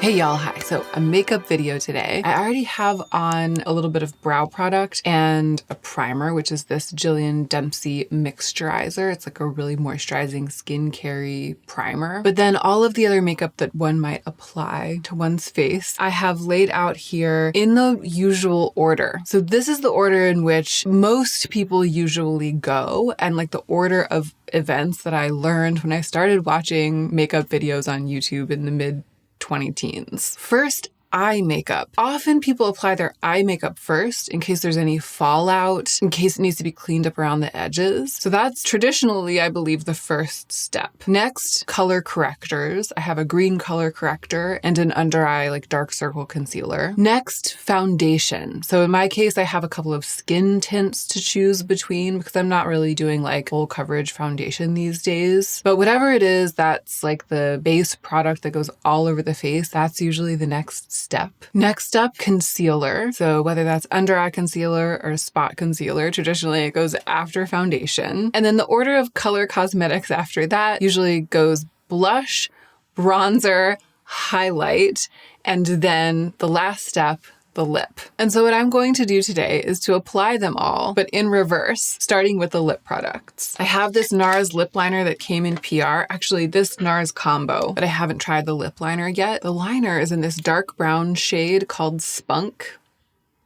Hey y'all, hi. So a makeup video today. I already have on a little bit of brow product and a primer, which is this Jillian Dempsey Mixturizer. It's like a really moisturizing skincare primer. But then all of the other makeup that one might apply to one's face, I have laid out here in the usual order. So this is the order in which most people usually go, and like the order of events that I learned when I started watching makeup videos on YouTube in the mid-20-teens. First, eye makeup. Often people apply their eye makeup first in case there's any fallout, in case it needs to be cleaned up around the edges. So that's traditionally, I believe, the first step. Next, color correctors. I have a green color corrector and an under eye like dark circle concealer. Next, foundation. So in my case, I have a couple of skin tints to choose between because I'm not really doing like full coverage foundation these days. But whatever it is, that's like the base product that goes all over the face. That's usually the next step. Next up, concealer. So whether that's under eye concealer or spot concealer, traditionally it goes after foundation. And then the order of color cosmetics after that usually goes blush, bronzer, highlight, and then the last step, the lip. And so what I'm going to do today is to apply them all, but in reverse, starting with the lip products. I have this NARS lip liner that came in PR. Actually, this NARS combo, but I haven't tried the lip liner yet. The liner is in this dark brown shade called Spunk.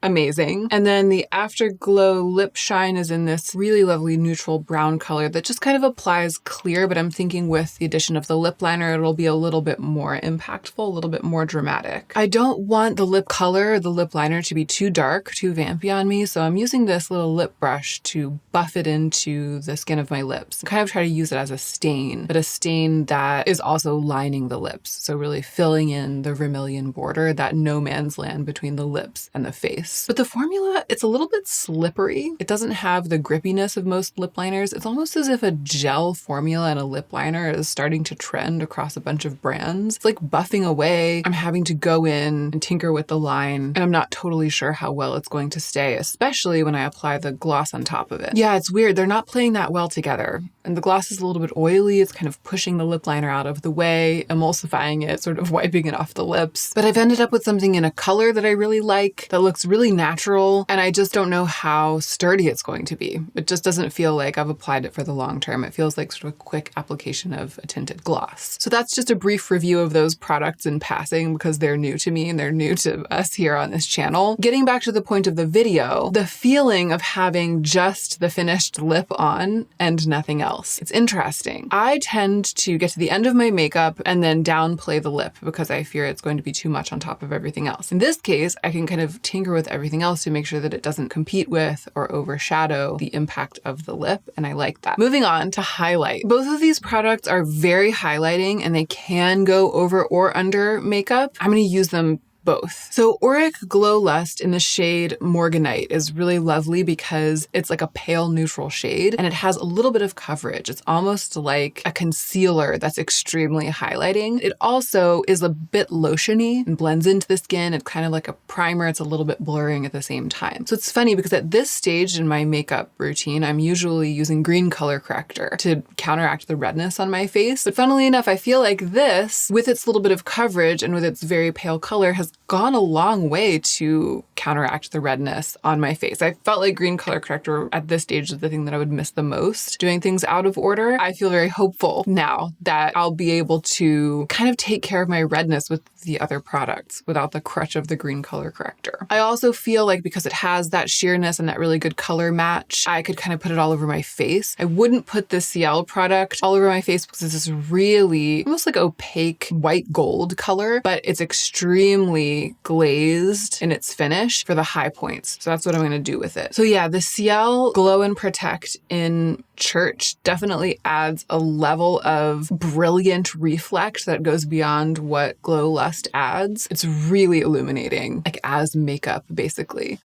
Amazing. And then the Afterglow Lip Shine is in this really lovely neutral brown color that just kind of applies clear, but I'm thinking with the addition of the lip liner, it'll be a little bit more impactful, a little bit more dramatic. I don't want the lip color or the lip liner to be too dark, too vampy on me, so I'm using this little lip brush to buff it into the skin of my lips. I kind of try to use it as a stain, but a stain that is also lining the lips. So really filling in the vermilion border, that no man's land between the lips and the face. But the formula, it's a little bit slippery. It doesn't have the grippiness of most lip liners. It's almost as if a gel formula and a lip liner is starting to trend across a bunch of brands. It's like buffing away. I'm having to go in and tinker with the line, and I'm not totally sure how well it's going to stay, especially when I apply the gloss on top of it. Yeah, it's weird. They're not playing that well together. And the gloss is a little bit oily. It's kind of pushing the lip liner out of the way, emulsifying it, sort of wiping it off the lips. But I've ended up with something in a color that I really like, that looks really natural, and I just don't know how sturdy it's going to be. It just doesn't feel like I've applied it for the long term. It feels like sort of a quick application of a tinted gloss. So that's just a brief review of those products in passing because they're new to me and they're new to us here on this channel. Getting back to the point of the video, the feeling of having just the finished lip on and nothing else. It's interesting. I tend to get to the end of my makeup and then downplay the lip because I fear it's going to be too much on top of everything else. In this case, I can kind of tinker with everything else to make sure that it doesn't compete with or overshadow the impact of the lip, and I like that. Moving on to highlight. Both of these products are very highlighting and they can go over or under makeup. I'm going to use them both. So Auric Glow Lust in the shade Morganite is really lovely because it's like a pale neutral shade and it has a little bit of coverage. It's almost like a concealer that's extremely highlighting. It also is a bit lotiony and blends into the skin. It's kind of like a primer. It's a little bit blurring at the same time. So it's funny because at this stage in my makeup routine, I'm usually using green color corrector to counteract the redness on my face. But funnily enough, I feel like this, with its little bit of coverage and with its very pale color, has gone a long way to counteract the redness on my face. I felt like green color corrector at this stage is the thing that I would miss the most. Doing things out of order, I feel very hopeful now that I'll be able to kind of take care of my redness with the other products without the crutch of the green color corrector. I also feel like because it has that sheerness and that really good color match, I could kind of put it all over my face. I wouldn't put the Ciel product all over my face because it's this really almost like opaque white gold color, but it's extremely glazed in its finish for the high points. So that's what I'm going to do with it. So yeah, the Ciel Glow and Protect in Church definitely adds a level of brilliant reflect that goes beyond what Glow Lust adds. It's really illuminating, like as makeup, basically.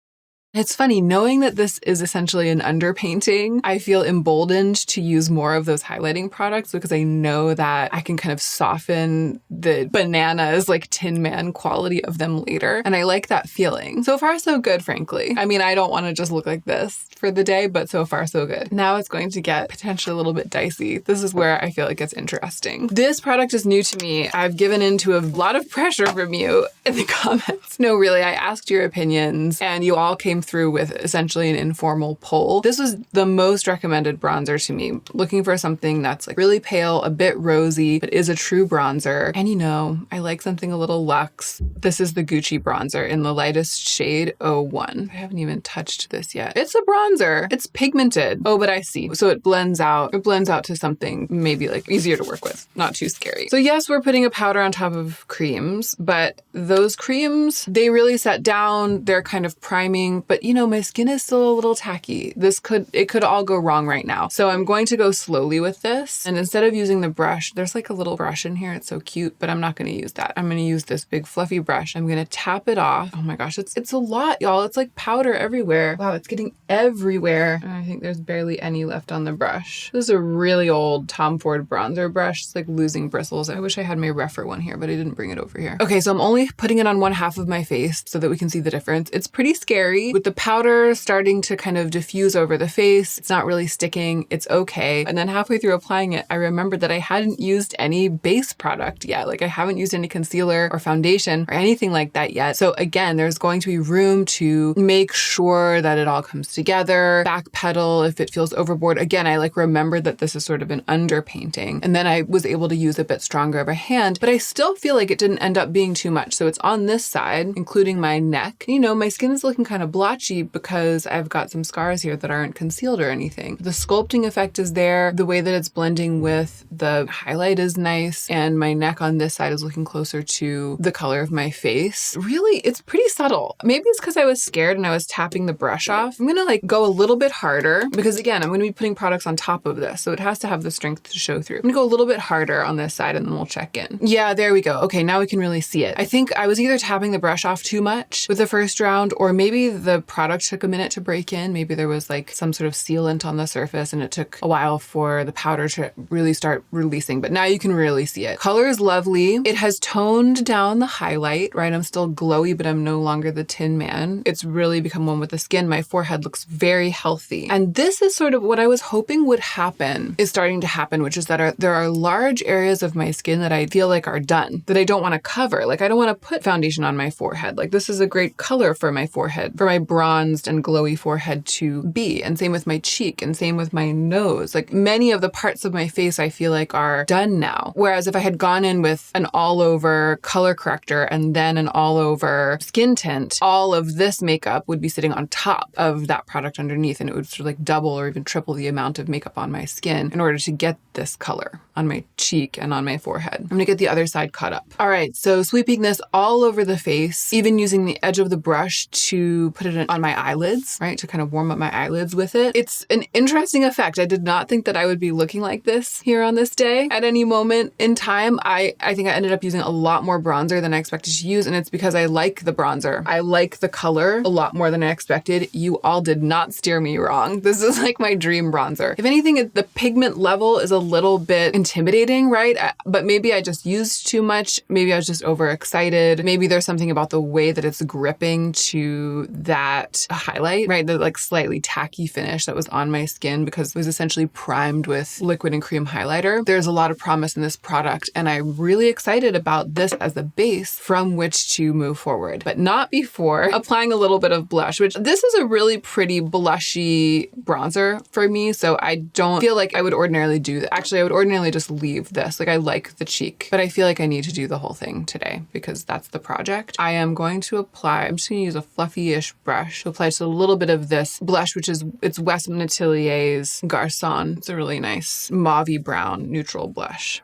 It's funny, knowing that this is essentially an underpainting, I feel emboldened to use more of those highlighting products because I know that I can kind of soften the bananas, like Tin Man quality of them later. And I like that feeling. So far, so good, frankly. I mean, I don't want to just look like this for the day, but so far, so good. Now it's going to get potentially a little bit dicey. This is where I feel it gets interesting. This product is new to me. I've given into a lot of pressure from you in the comments. No, really, I asked your opinions and you all came through with essentially an informal poll. This was the most recommended bronzer to me. Looking for something that's like really pale, a bit rosy, but is a true bronzer. And you know, I like something a little luxe. This is the Gucci bronzer in the lightest shade 01. I haven't even touched this yet. It's a bronzer. It's pigmented. Oh, but I see. So it blends out. It blends out to something maybe like easier to work with. Not too scary. So yes, we're putting a powder on top of creams, but those creams, they really set down. They're kind of priming, but you know, my skin is still a little tacky. It could all go wrong right now. So I'm going to go slowly with this. And instead of using the brush, there's like a little brush in here. It's so cute, but I'm not going to use that. I'm going to use this big fluffy brush. I'm going to tap it off. Oh my gosh, it's a lot, y'all. It's like powder everywhere. Wow, it's getting everywhere. And I think there's barely any left on the brush. This is a really old Tom Ford bronzer brush. It's like losing bristles. I wish I had my refer one here, but I didn't bring it over here. Okay, so I'm only putting it on one half of my face so that we can see the difference. It's pretty scary. With the powder starting to kind of diffuse over the face, it's not really sticking. It's okay. And then halfway through applying it, I remembered that I hadn't used any base product yet. Like I haven't used any concealer or foundation or anything like that yet. So again, there's going to be room to make sure that it all comes together, backpedal if it feels overboard. Again, I like remembered that this is sort of an underpainting. And then I was able to use a bit stronger of a hand, but I still feel like it didn't end up being too much. So it's on this side, including my neck. You know, my skin is looking kind of blotchy because I've got some scars here that aren't concealed or anything. The sculpting effect is there. The way that it's blending with the highlight is nice. And my neck on this side is looking closer to the color of my face. Really, it's pretty subtle. Maybe it's because I was scared and I was tapping the brush off. I'm gonna like go a little bit harder because again, I'm gonna be putting products on top of this. So it has to have the strength to show through. I'm gonna go a little bit harder on this side and then we'll check in. Yeah, there we go. Okay, now we can really see it. I think I was either tapping the brush off too much with the first round, or maybe the product took a minute to break in. Maybe there was like some sort of sealant on the surface and it took a while for the powder to really start releasing, but now you can really see it. Color is lovely. It has toned down the highlight, right? I'm still glowy, but I'm no longer the Tin Man. It's really become one with the skin. My forehead looks very healthy. And this is sort of what I was hoping would happen is starting to happen, which is that there are large areas of my skin that I feel like are done, that I don't want to cover. Like I don't want to put foundation on my forehead. Like this is a great color for my forehead, for my bronzed and glowy forehead to be. And same with my cheek and same with my nose. Like many of the parts of my face I feel like are done now. Whereas if I had gone in with an all over color corrector and then an all over skin tint, all of this makeup would be sitting on top of that product underneath and it would sort of like double or even triple the amount of makeup on my skin in order to get this color on my cheek and on my forehead. I'm gonna get the other side caught up. All right, so sweeping this all over the face, even using the edge of the brush to put it on my eyelids, right? To kind of warm up my eyelids with it. It's an interesting effect. I did not think that I would be looking like this here on this day at any moment in time. I think I ended up using a lot more bronzer than I expected to use, and it's because I like the bronzer. I like the color a lot more than I expected. You all did not steer me wrong. This is like my dream bronzer. If anything, the pigment level is a little bit intimidating, right? But maybe I just used too much. Maybe I was just overexcited. Maybe there's something about the way that it's gripping to that highlight, right? The like slightly tacky finish that was on my skin because it was essentially primed with liquid and cream highlighter. There's a lot of promise in this product and I'm really excited about this as the base from which to move forward, but not before applying a little bit of blush, which this is a really pretty blushy bronzer for me. So I don't feel like I would ordinarily do that. Actually, I would ordinarily just leave this. Like I like the cheek, but I feel like I need to do the whole thing today because that's the project. I am going to apply, I'm just going to use a fluffy-ish brush to apply just a little bit of this blush, which is, it's West Natillier's Garçon. It's a really nice mauvey brown neutral blush.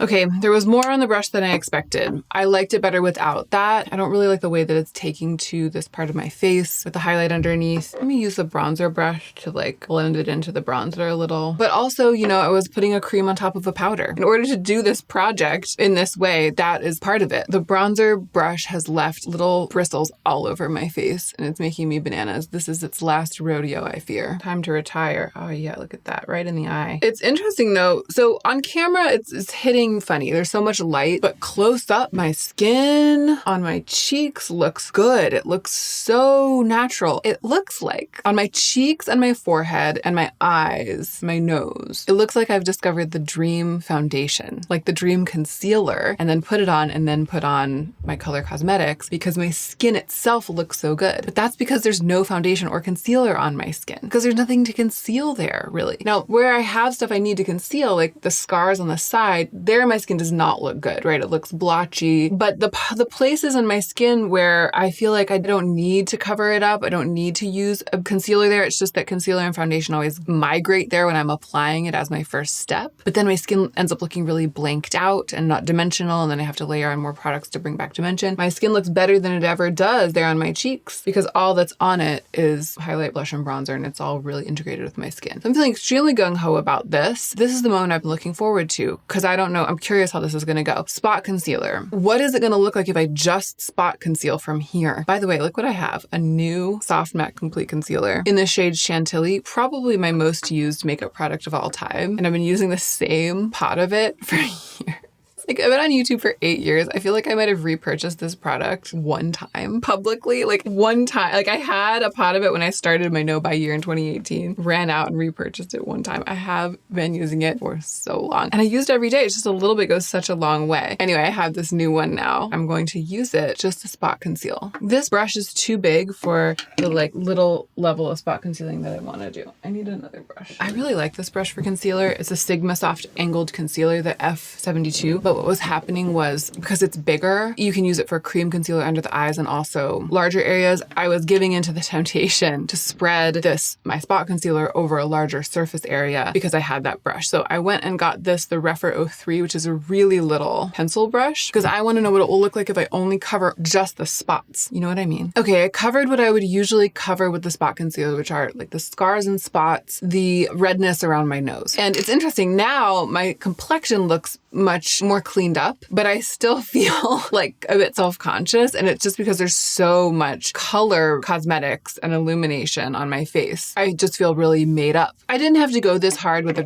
Okay, there was more on the brush than I expected. I liked it better without that. I don't really like the way that it's taking to this part of my face with the highlight underneath. Let me use the bronzer brush to like blend it into the bronzer a little. But also, you know, I was putting a cream on top of a powder. In order to do this project in this way, that is part of it. The bronzer brush has left little bristles all over my face and it's making me bananas. This is its last rodeo, I fear. Time to retire. Oh yeah, look at that, right in the eye. It's interesting though. So on camera, it's hitting funny. There's so much light, but close up, my skin on my cheeks looks good. It looks so natural. It looks like on my cheeks and my forehead and my eyes, my nose, it looks like I've discovered the dream foundation, like the dream concealer, and then put it on and then put on my Color Cosmetics because my skin itself looks so good. But that's because there's no foundation or concealer on my skin because there's nothing to conceal there really. Now, where I have stuff I need to conceal, like the scars on the side, there my skin does not look good, right? It looks blotchy, but the places on my skin where I feel like I don't need to cover it up, I don't need to use a concealer there. It's just that concealer and foundation always migrate there when I'm applying it as my first step. But then my skin ends up looking really blanked out and not dimensional, and then I have to layer on more products to bring back dimension. My skin looks better than it ever does there on my cheeks because all that's on it is highlight, blush, and bronzer, and it's all really integrated with my skin. So I'm feeling extremely gung-ho about this. This is the moment I've been looking forward to because I don't know, I'm curious how this is gonna go. Spot concealer. What is it gonna look like if I just spot conceal from here? By the way, look what I have. A new Soft Matte Complete Concealer in the shade Chantilly, probably my most used makeup product of all time. And I've been using the same pot of it for years. Like, I've been on YouTube for 8 years. I feel like I might have repurchased this product one time publicly, like one time. Like I had a pot of it when I started my no buy year in 2018, ran out and repurchased it one time. I have been using it for so long and I used it every day. It's just a little bit goes such a long way. Anyway, I have this new one now. I'm going to use it just to spot conceal. This brush is too big for the like little level of spot concealing that I want to do. I need another brush. I really like this brush for concealer. It's a Sigma Soft Angled Concealer, the F72, but what was happening was because it's bigger, you can use it for cream concealer under the eyes and also larger areas. I was giving into the temptation to spread my spot concealer over a larger surface area because I had that brush. So I went and got the Refer 03, which is a really little pencil brush because I want to know what it will look like if I only cover just the spots. You know what I mean? Okay, I covered what I would usually cover with the spot concealer, which are like the scars and spots, the redness around my nose. And it's interesting now, my complexion looks much more cleaned up, but I still feel like a bit self-conscious, and it's just because there's so much color cosmetics and illumination on my face. I just feel really made up. I didn't have to go this hard with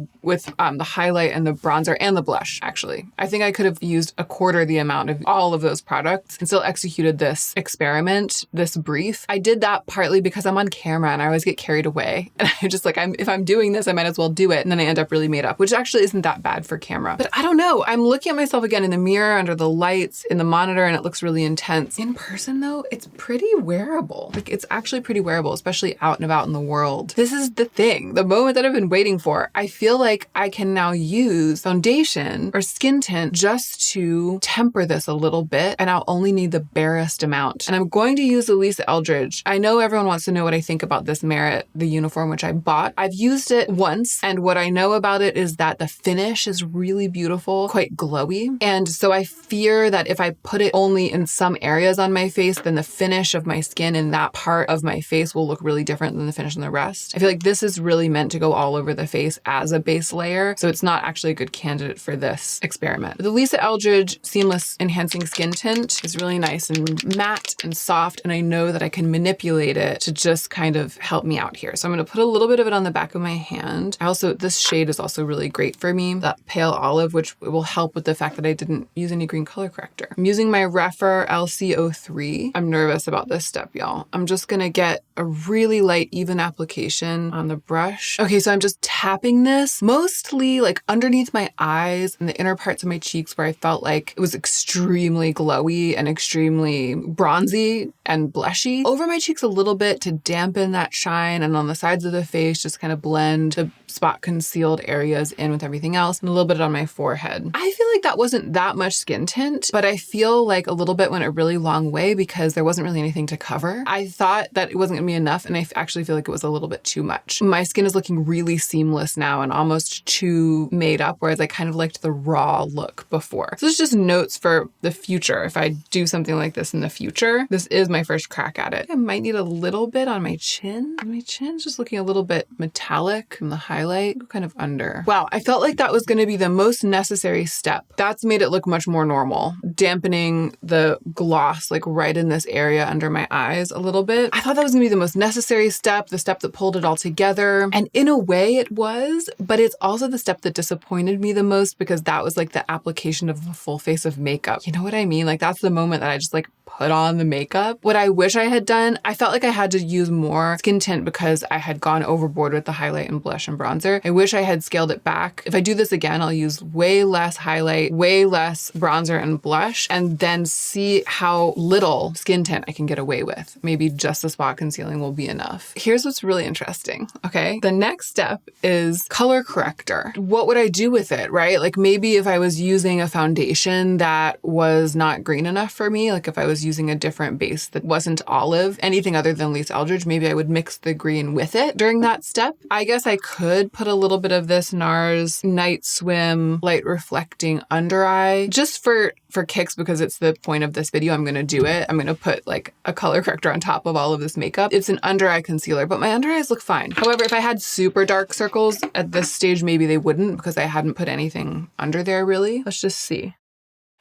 the highlight and the bronzer and the blush, actually. I think I could have used a quarter the amount of all of those products and still executed this experiment, this brief. I did that partly because I'm on camera and I always get carried away. And I'm just like, if I'm doing this, I might as well do it. And then I end up really made up, which actually isn't that bad for camera. But I don't know. I'm looking at myself again in the mirror under the lights in the monitor and it looks really intense. In person though, it's pretty wearable. Like it's actually pretty wearable, especially out and about in the world. This is the thing, the moment that I've been waiting for. I feel like I can now use foundation or skin tint just to temper this a little bit, and I'll only need the barest amount. And I'm going to use the Lisa Eldridge. I know everyone wants to know what I think about this Merit, the uniform, which I bought. I've used it once, and what I know about it is that the finish is really beautiful, quite glowy. And so I fear that if I put it only in some areas on my face, then the finish of my skin in that part of my face will look really different than the finish in the rest. I feel like this is really meant to go all over the face as a base layer, so it's not actually a good candidate for this experiment. But the Lisa Eldridge Seamless Enhancing Skin Tint is really nice and matte and soft, and I know that I can manipulate it to just kind of help me out here. So I'm going to put a little bit of it on the back of my hand. This shade is also really great for me, that pale olive, which will help with the fact that I didn't use any green color corrector. I'm using my Refer LC03. I'm nervous about this step, y'all. I'm just going to get a really light, even application on the brush. Okay, so I'm just tapping this mostly like underneath my eyes and the inner parts of my cheeks where I felt like it was extremely glowy and extremely bronzy and blushy. Over my cheeks a little bit to dampen that shine, and on the sides of the face, just kind of blend the spot concealed areas in with everything else, and a little bit on my forehead. I feel like that wasn't that much skin tint, but I feel like a little bit went a really long way because there wasn't really anything to cover. I thought that it wasn't gonna be enough, and I actually feel like it was a little bit too much. My skin is looking really seamless now and almost too made up, whereas I kind of liked the raw look before. So it's just notes for the future. If I do something like this in the future, this is my first crack at it. I might need a little bit on my chin. My chin's just looking a little bit metallic from the highlight, kind of under. Wow, I felt like that was gonna be the most necessary step. That's made it look much more normal. Dampening the gloss like right in this area under my eyes a little bit. I thought that was gonna be the most necessary step, the step that pulled it all together. And in a way it was, but it's also the step that disappointed me the most because that was like the application of a full face of makeup. You know what I mean? Like that's the moment that I just like put on the makeup. What I wish I had done, I felt like I had to use more skin tint because I had gone overboard with the highlight and blush and bronzer. I wish I had scaled it back. If I do this again, I'll use way less highlight, way less bronzer and blush, and then see how little skin tint I can get away with. Maybe just the spot concealing will be enough. Here's what's really interesting, okay? The next step is color corrector. What would I do with it, right? Like maybe if I was using a foundation that was not green enough for me, like if I was using a different base that wasn't olive, anything other than Lise Eldridge, maybe I would mix the green with it during that step. I guess I could put a little bit of this NARS Night Swim Light Reflecting Under Eye just for kicks because it's the point of this video. I'm going to do it. I'm going to put like a color corrector on top of all of this makeup. It's an under eye concealer, but my under eyes look fine. However, if I had super dark circles at this stage, maybe they wouldn't because I hadn't put anything under there really. Let's just see.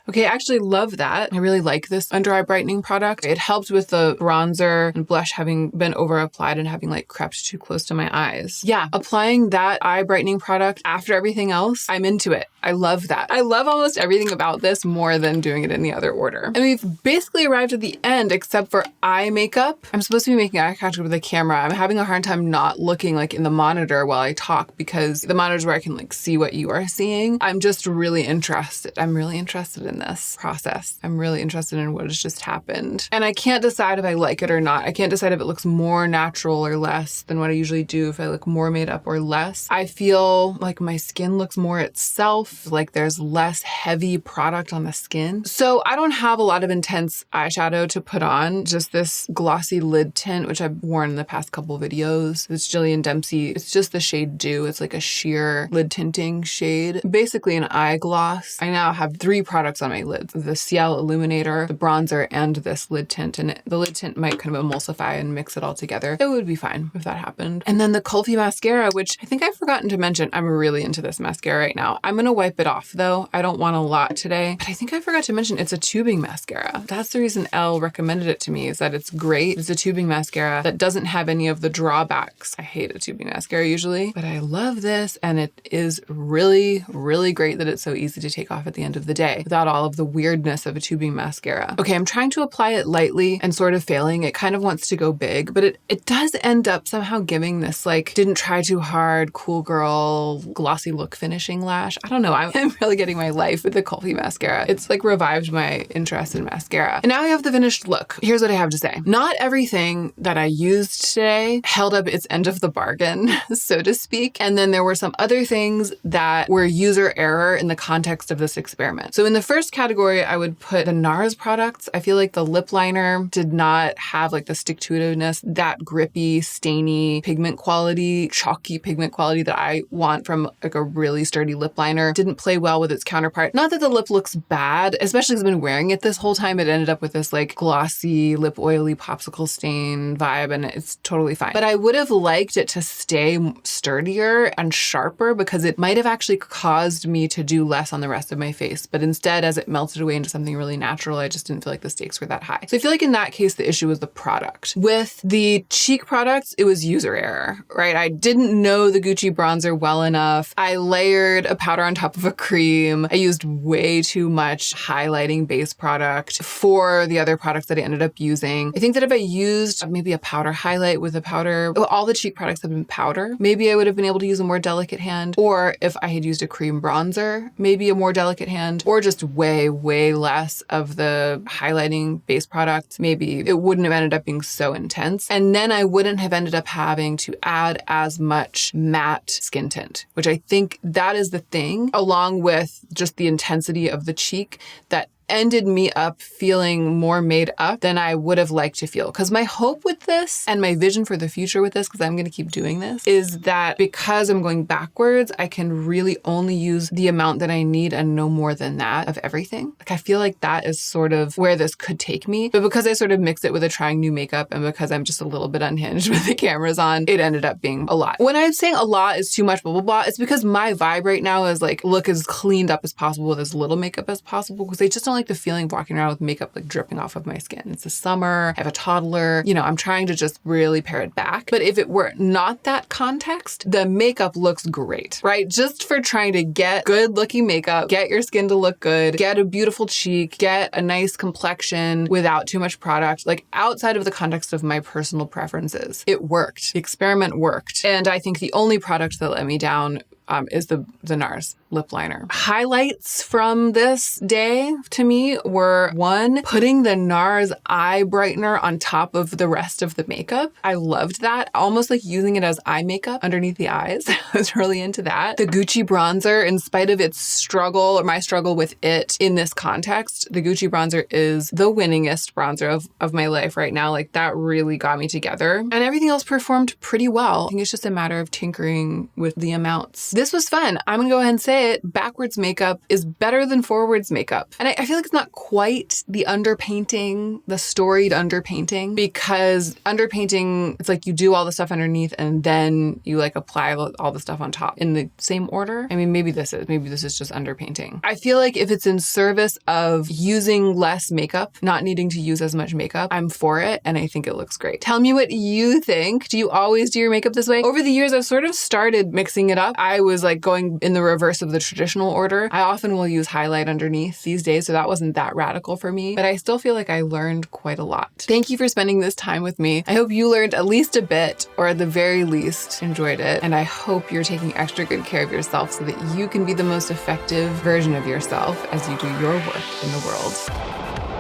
Okay, I actually love that. I really like this under eye brightening product. It helped with the bronzer and blush having been over applied and having like crept too close to my eyes. Yeah, applying that eye brightening product after everything else, I'm into it. I love that. I love almost everything about this more than doing it in the other order. And we've basically arrived at the end except for eye makeup. I'm supposed to be making eye contact with the camera. I'm having a hard time not looking like in the monitor while I talk because the monitor is where I can like see what you are seeing. I'm just really interested. I'm really interested in this process. I'm really interested in what has just happened. And I can't decide if I like it or not. I can't decide if it looks more natural or less than what I usually do, if I look more made up or less. I feel like my skin looks more itself, like there's less heavy product on the skin. So I don't have a lot of intense eyeshadow to put on, just this glossy lid tint, which I've worn in the past couple videos. It's Jillian Dempsey. It's just the shade Dew. It's like a sheer lid tinting shade, basically an eye gloss. I now have 3 products on my lids, the Ciel Illuminator, the bronzer, and this lid tint. And the lid tint might kind of emulsify and mix it all together. It would be fine if that happened. And then the Kulfi mascara, which I think I've forgotten to mention. I'm really into this mascara right now. I'm gonna wipe it off though. I don't want a lot today, but I think I forgot to mention it's a tubing mascara. That's the reason Elle recommended it to me, is that it's great. It's a tubing mascara that doesn't have any of the drawbacks. I hate a tubing mascara usually, but I love this, and it is really, really great that it's so easy to take off at the end of the day without all of the weirdness of a tubing mascara. Okay, I'm trying to apply it lightly and sort of failing. It kind of wants to go big, but it does end up somehow giving this like didn't try too hard, cool girl, glossy look finishing lash. I don't know. I'm really getting my life with the Kulfi mascara. It's like revived my interest in mascara. And now I have the finished look. Here's what I have to say. Not everything that I used today held up its end of the bargain, so to speak. And then there were some other things that were user error in the context of this experiment. So in the first category, I would put the NARS products. I feel like the lip liner did not have like the stick-to-itiveness, that grippy, stainy pigment quality, chalky pigment quality that I want from like a really sturdy lip liner. Didn't play well with its counterpart. Not that the lip looks bad, especially because I've been wearing it this whole time. It ended up with this like glossy, lip oily popsicle stain vibe, and it's totally fine. But I would have liked it to stay sturdier and sharper because it might have actually caused me to do less on the rest of my face. But instead, as it melted away into something really natural, I just didn't feel like the stakes were that high. So I feel like in that case, the issue was the product. With the cheek products, it was user error, right? I didn't know the Gucci bronzer well enough. I layered a powder on top of a cream. I used way too much highlighting base product for the other products that I ended up using. I think that if I used maybe a powder highlight with a powder, all the cheek products have been powder, maybe I would have been able to use a more delicate hand. Or if I had used a cream bronzer, maybe a more delicate hand, or just way, way less of the highlighting base product, maybe it wouldn't have ended up being so intense. And then I wouldn't have ended up having to add as much matte skin tint, which I think that is the thing, along with just the intensity of the cheek, that ended me up feeling more made up than I would have liked to feel. Because my hope with this and my vision for the future with this, because I'm going to keep doing this, is that because I'm going backwards, I can really only use the amount that I need and no more than that of everything. Like, I feel like that is sort of where this could take me. But because I sort of mixed it with a trying new makeup and because I'm just a little bit unhinged with the cameras on, it ended up being a lot. When I'm saying a lot is too much, blah, blah, blah, it's because my vibe right now is like, look as cleaned up as possible with as little makeup as possible, because I just don't like the feeling of walking around with makeup like dripping off of my skin. It's the summer, I have a toddler, you know, I'm trying to just really pare it back. But if it were not that context, the makeup looks great, right? Just for trying to get good looking makeup, get your skin to look good, get a beautiful cheek, get a nice complexion without too much product, like outside of the context of my personal preferences, it worked. The experiment worked. And I think the only product that let me down is the NARS lip liner. Highlights from this day to me were, one, putting the NARS eye brightener on top of the rest of the makeup. I loved that. Almost like using it as eye makeup underneath the eyes. I was really into that. The Gucci bronzer, in spite of its struggle or my struggle with it in this context, the Gucci bronzer is the winningest bronzer of my life right now. Like, that really got me together. And everything else performed pretty well. I think it's just a matter of tinkering with the amounts. This was fun. I'm gonna go ahead and say it. Backwards makeup is better than forwards makeup. And I feel like it's not quite the underpainting, the storied underpainting, because underpainting, it's like you do all the stuff underneath and then you like apply all the stuff on top in the same order. I mean, maybe this is just underpainting. I feel like if it's in service of using less makeup, not needing to use as much makeup, I'm for it. And I think it looks great. Tell me what you think. Do you always do your makeup this way? Over the years, I've sort of started mixing it up. I was like going in the reverse of the traditional order. I often will use highlight underneath these days, so that wasn't that radical for me, but I still feel like I learned quite a lot. Thank you for spending this time with me. I hope you learned at least a bit, or at the very least enjoyed it, and I hope you're taking extra good care of yourself so that you can be the most effective version of yourself as you do your work in the world.